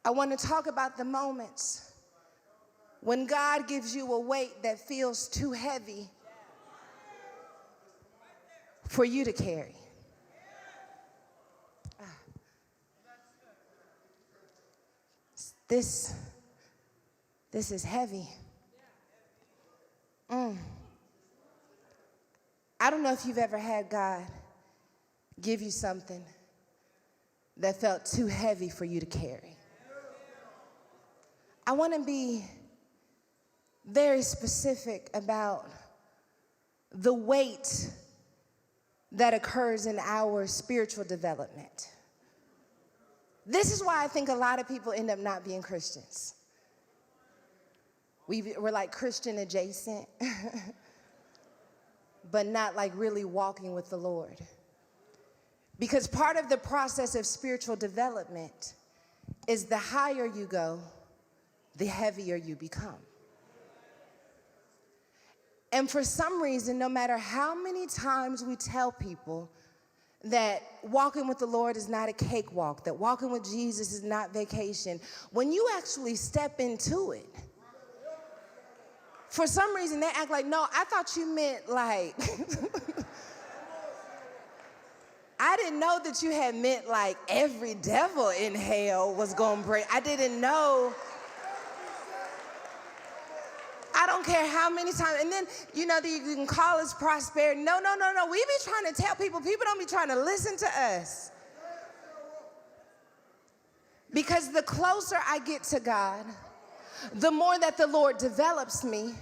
I want to talk about the moments when God gives you a weight that feels too heavy for you to carry. This is heavy. I don't know if you've ever had God give you something that felt too heavy for you to carry. I want to be very specific about the weight that occurs in our spiritual development. This is why I think a lot of people end up not being Christians. We're like Christian adjacent, but not like really walking with the Lord. Because part of the process of spiritual development is the higher you go, the heavier you become. And for some reason, no matter how many times we tell people that walking with the Lord is not a cakewalk, that walking with Jesus is not vacation, when you actually step into it, for some reason they act like, no, I thought you meant like, I didn't know that you had meant like every devil in hell was gonna break. I didn't know. I don't care how many times, and then, you can call us prosperity. No. We be trying to tell people don't be trying to listen to us. Because the closer I get to God, the more that the Lord develops me,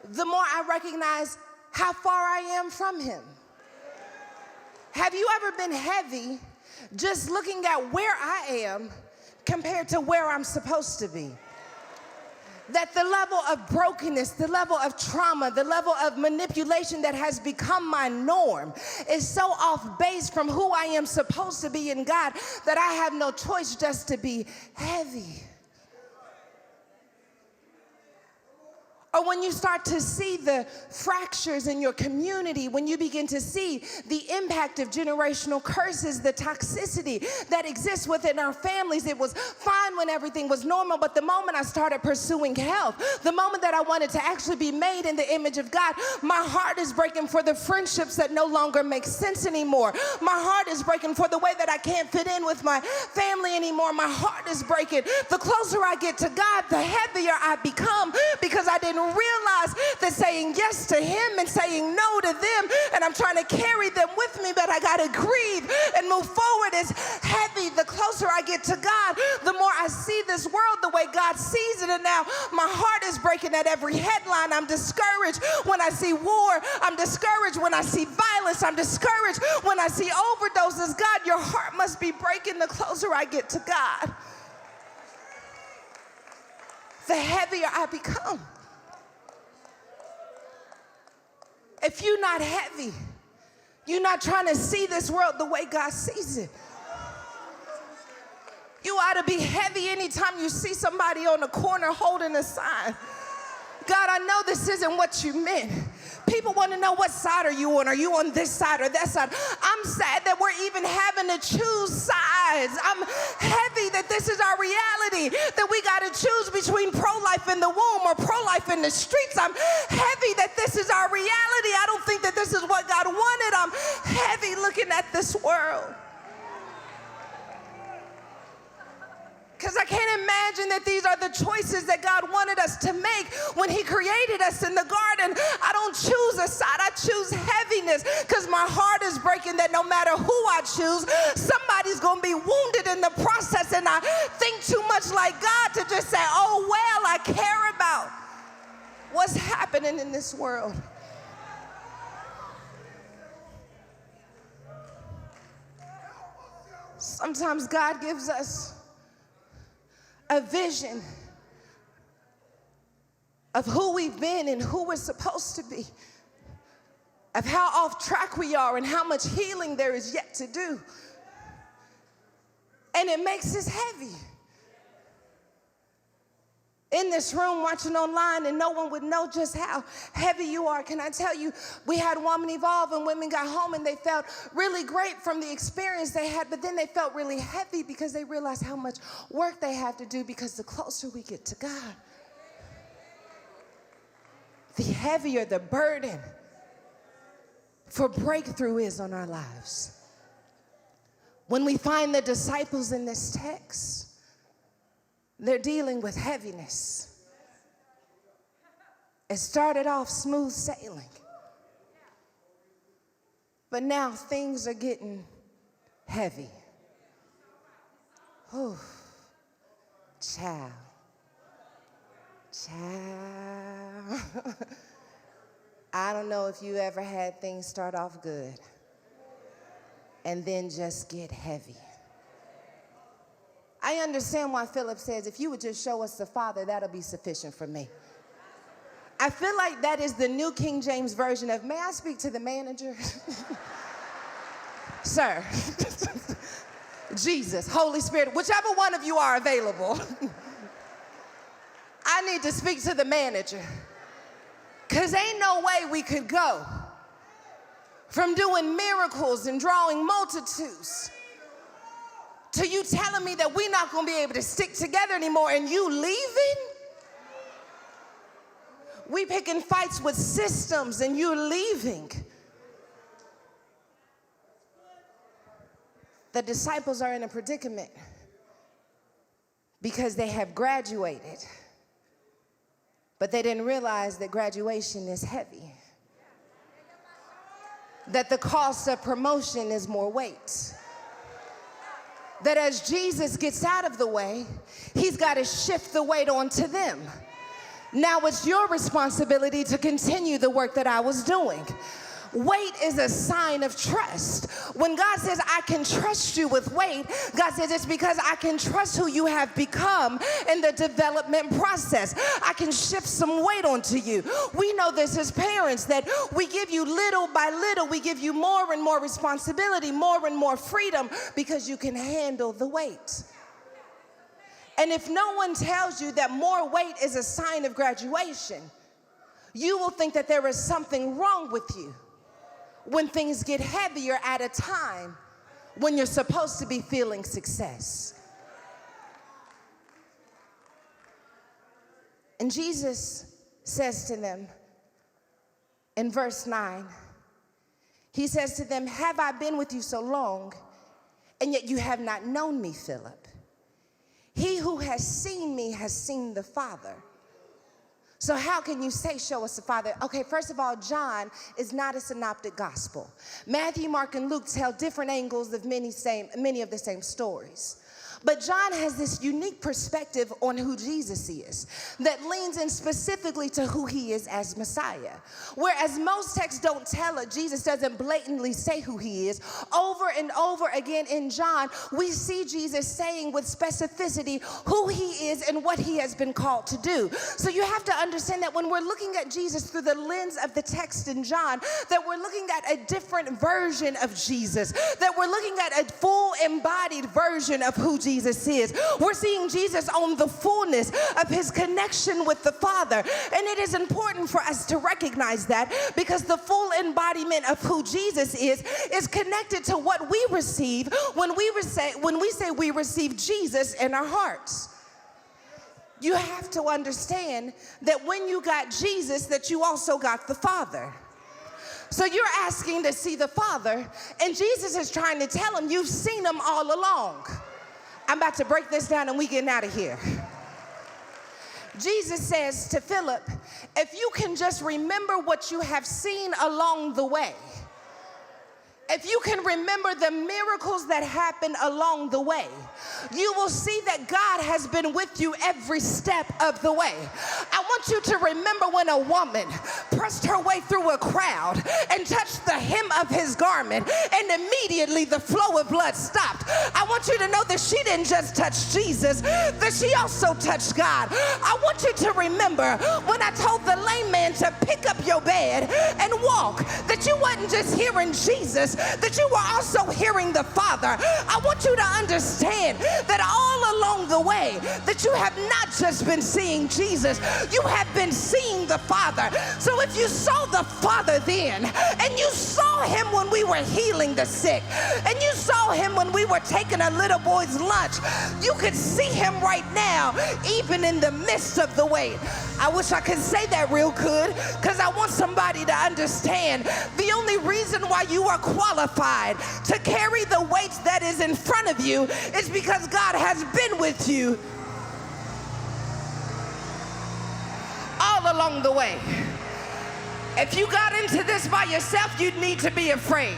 the more I recognize how far I am from Him. Have you ever been heavy just looking at where I am compared to where I'm supposed to be? That the level of brokenness, the level of trauma, the level of manipulation that has become my norm is so off base from who I am supposed to be in God that I have no choice just to be heavy. Or when you start to see the fractures in your community, when you begin to see the impact of generational curses, the toxicity that exists within our families. It was fine when everything was normal, but the moment I started pursuing health, the moment that I wanted to actually be made in the image of God, my heart is breaking for the friendships that no longer make sense anymore. My heart is breaking for the way that I can't fit in with my family anymore. My heart is breaking. The closer I get to God, the heavier I become, because I didn't realize that saying yes to Him and saying no to them, and I'm trying to carry them with me, but I got to grieve and move forward, is heavy. The closer I get to God, the more I see this world the way God sees it, and now my heart is breaking at every headline. I'm discouraged when I see war. I'm discouraged when I see violence. I'm discouraged when I see overdoses. God, your heart must be breaking the closer I get to God. The heavier I become. If you're not heavy, you're not trying to see this world the way God sees it. You ought to be heavy anytime you see somebody on the corner holding a sign. God, I know this isn't what you meant. People want to know, what side are you on? Are you on this side or that side? I'm sad that we're even having to choose sides. I'm heavy that this is our reality, that we got to choose between pro-life in the womb or pro-life in the streets. I'm heavy that this is our reality. I don't think that this is what God wanted. I'm heavy looking at this world. Because I can't imagine that these are the choices that God wanted us to make when He created us in the garden. I don't choose a side. I choose heaviness because my heart is breaking that no matter who I choose, somebody's going to be wounded in the process. And I think too much like God to just say, oh, well, I care about what's happening in this world. Sometimes God gives us a vision of who we've been and who we're supposed to be, of how off track we are and how much healing there is yet to do. And it makes us heavy. in this room watching online and no one would know just how heavy you are. Can I tell you, we had Woman Evolve and women got home and they felt really great from the experience they had, but then they felt really heavy because they realized how much work they have to do, because the closer we get to God, the heavier the burden for breakthrough is on our lives. When we find the disciples in this text, they're dealing with heaviness. It started off smooth sailing, but now things are getting heavy. Oh, child. I don't know if you ever had things start off good and then just get heavy. I understand why Philip says, if you would just show us the Father, that'll be sufficient for me. I feel like that is the New King James Version of, may I speak to the manager? Sir, Jesus, Holy Spirit, whichever one of you are available, I need to speak to the manager, because ain't no way we could go from doing miracles and drawing multitudes to you telling me that we're not going to be able to stick together anymore and you leaving? We picking fights with systems and you're leaving. The disciples are in a predicament because they have graduated, but they didn't realize that graduation is heavy, that the cost of promotion is more weight, that as Jesus gets out of the way, he's got to shift the weight onto them. Now it's your responsibility to continue the work that I was doing. Weight is a sign of trust. When God says, I can trust you with weight, God says it's because I can trust who you have become in the development process. I can shift some weight onto you. We know this as parents, that we give you little by little, we give you more and more responsibility, more and more freedom, because you can handle the weight. And if no one tells you that more weight is a sign of graduation, you will think that there is something wrong with you when things get heavier at a time when you're supposed to be feeling success. And Jesus says to them in verse 9, he says to them, have I been with you so long, and yet you have not known me, Philip? He who has seen me has seen the Father. So how can you say, show us the Father? Okay, first of all, John is not a synoptic gospel. Matthew, Mark, and Luke tell different angles of many of the same stories. But John has this unique perspective on who Jesus is that leans in specifically to who he is as Messiah. Whereas most texts don't tell it, Jesus doesn't blatantly say who he is. Over and over again in John, we see Jesus saying with specificity who he is and what he has been called to do. So you have to understand that when we're looking at Jesus through the lens of the text in John, that we're looking at a different version of Jesus, that we're looking at a full embodied version of who Jesus is. We're seeing Jesus on the fullness of his connection with the Father. And it is important for us to recognize that, because the full embodiment of who Jesus is connected to what we receive when we say we receive Jesus in our hearts. You have to understand that when you got Jesus, that you also got the Father. So you're asking to see the Father, and Jesus is trying to tell him, you've seen him all along. I'm about to break this down and we getting out of here. Jesus says to Philip, if you can just remember what you have seen along the way, if you can remember the miracles that happen along the way, you will see that God has been with you every step of the way. I want want you to remember when a woman pressed her way through a crowd and touched the hem of his garment, and immediately the flow of blood stopped. I want you to know that she didn't just touch Jesus, that she also touched God. I want you to remember when I told the lame man to pick up your bed and walk, that you wasn't just hearing Jesus, that you were also hearing the Father. I want you to understand that all along the way, that you have not just been seeing Jesus, you have been seeing the Father. So if you saw the Father then, and you saw him when we were healing the sick, and you saw him when we were taking a little boy's lunch, you could see him right now, even in the midst of the wait. I wish I could say that real good, because I want somebody to understand the only reason why you are qualified to carry the weight that is in front of you is because God has been with you all along the way. If you got into this by yourself, you'd need to be afraid.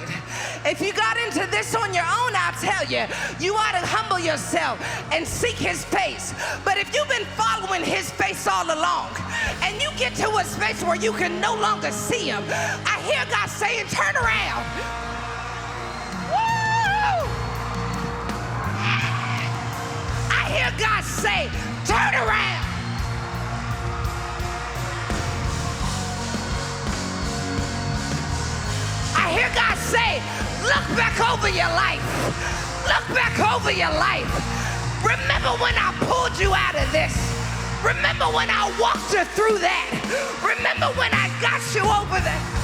If you got into this on your own, I'll tell you, you ought to humble yourself and seek his face. But if you've been following his face all along and you get to a space where you can no longer see him, I hear God saying, turn around. Woo! I hear God say, turn around. I hear God say, look back over your life. Look back over your life. Remember when I pulled you out of this. Remember when I walked you through that. Remember when I got you over that.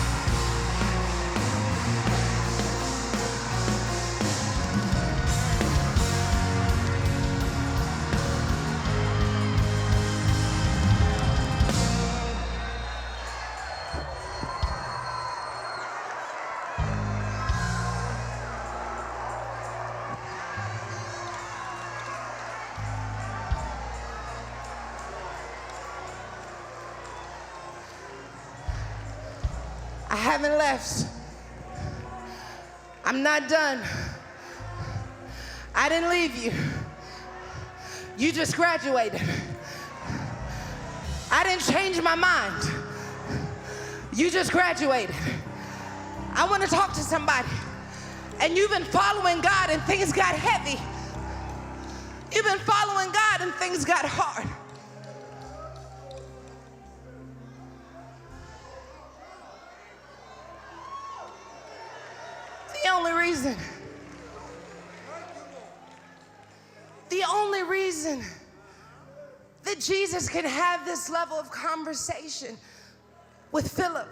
I haven't left. I'm not done. I didn't leave you. You just graduated. I didn't change my mind. You just graduated. I want to talk to somebody. And you've been following God and things got heavy. You've been following God and things got hard. The only reason that Jesus can have this level of conversation with Philip,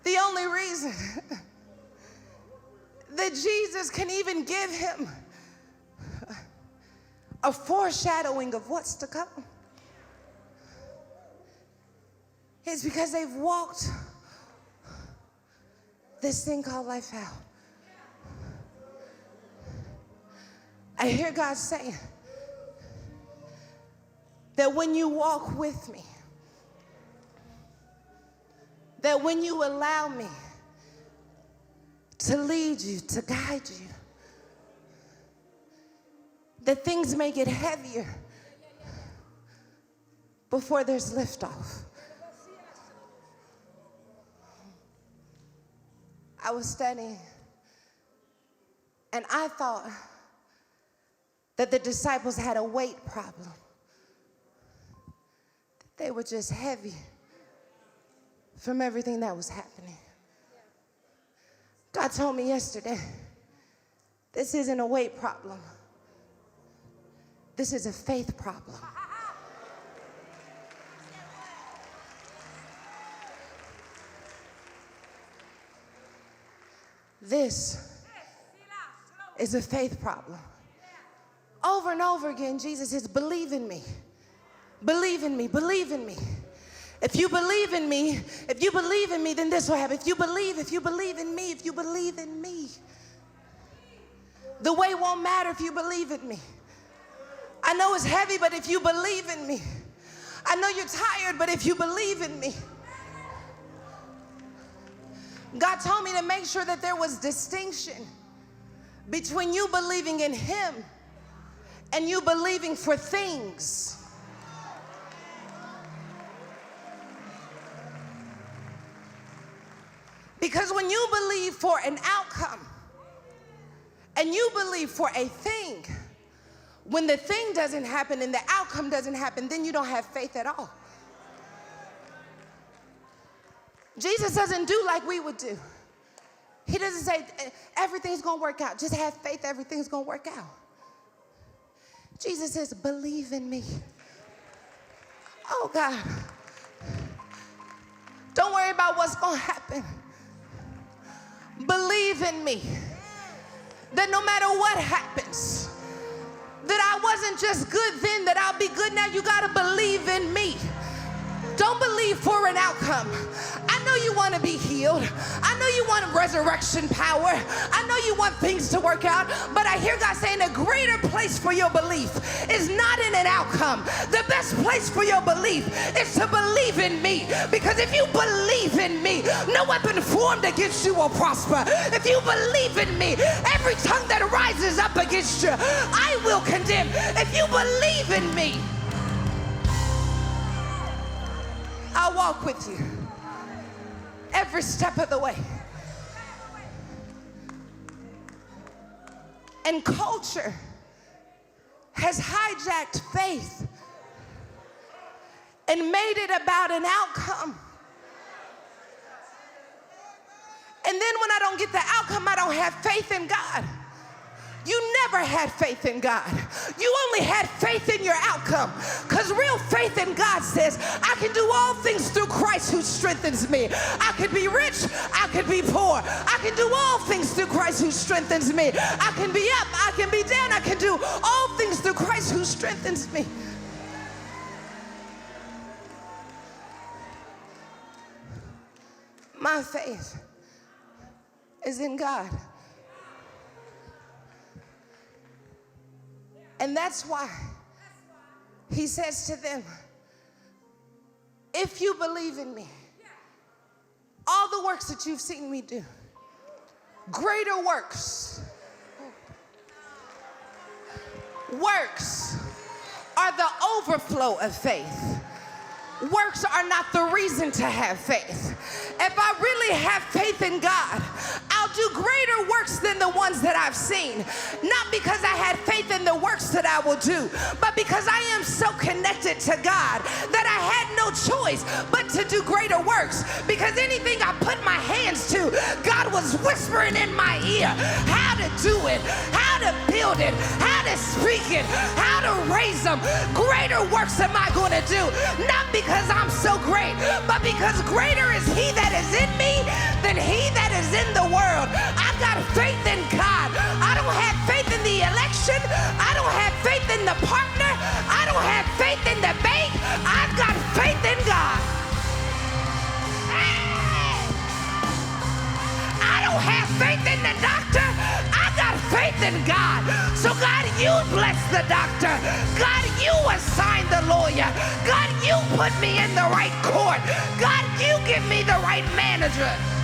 the only reason that Jesus can even give him a foreshadowing of what's to come is because they've walked this thing called life out. I hear God saying that when you walk with me, that when you allow me to lead you, to guide you, that things may get heavier before there's liftoff. I was studying, and I thought that the disciples had a weight problem. That they were just heavy from everything that was happening. God told me yesterday, this isn't a weight problem. This is a faith problem. This is a faith problem. Over and over again, Jesus says, believe in me. Believe in me. Believe in me. If you believe in me, then this will happen. If you believe in me, if you believe in me, the way won't matter if you believe in me. I know it's heavy, but if you believe in me. I know you're tired, but if you believe in me. God told me to make sure that there was distinction between you believing in him and you believing for things. Because when you believe for an outcome and you believe for a thing, when the thing doesn't happen and the outcome doesn't happen, then you don't have faith at all. Jesus doesn't do like we would do. He doesn't say everything's going to work out. Just have faith, everything's going to work out. Jesus says, believe in me. Oh, God. Don't worry about what's going to happen. Believe in me. That no matter what happens, that I wasn't just good then, that I'll be good now. You got to believe in me. Don't believe for an outcome. I know you want to be healed. I know you want resurrection power. I know you want things to work out, but I hear God saying a greater place for your belief is not in an outcome. The best place for your belief is to believe in me, because if you believe in me, no weapon formed against you will prosper. If you believe in me, every tongue that rises up against you, I will condemn. If you believe in me, I'll walk with you every step of the way. And culture has hijacked faith and made it about an outcome. And then when I don't get the outcome, I don't have faith in God. You never had faith in God. You only had faith in your outcome. Because real faith in God says, I can do all things through Christ who strengthens me. I could be rich, I could be poor. I can do all things through Christ who strengthens me. I can be up, I can be down. I can do all things through Christ who strengthens me. My faith is in God. And that's why he says to them, if you believe in me, all the works that you've seen me do, greater works are the overflow of faith. Works are not the reason to have faith. If I really have faith in God, I'll do greater works than the ones that I've seen. Not because I had faith in the works that I will do, but because I am so connected to God that I had no choice but to do greater works. Because anything I put my hands to, God was whispering in my ear how to do it, how to build it, how to speak it, how to raise them. Greater works am I going to do, not because I'm so great, but because greater is he that is in me than he that is in the world. I've got faith in God. I don't have faith in the election. I don't have faith in the partner. I don't have faith in the bank. I've got faith in God. I don't have faith in the doctor. I got faith in God. So God, you bless the doctor. God, you assign the lawyer. God, you put me in the right court. God, you give me the right manager.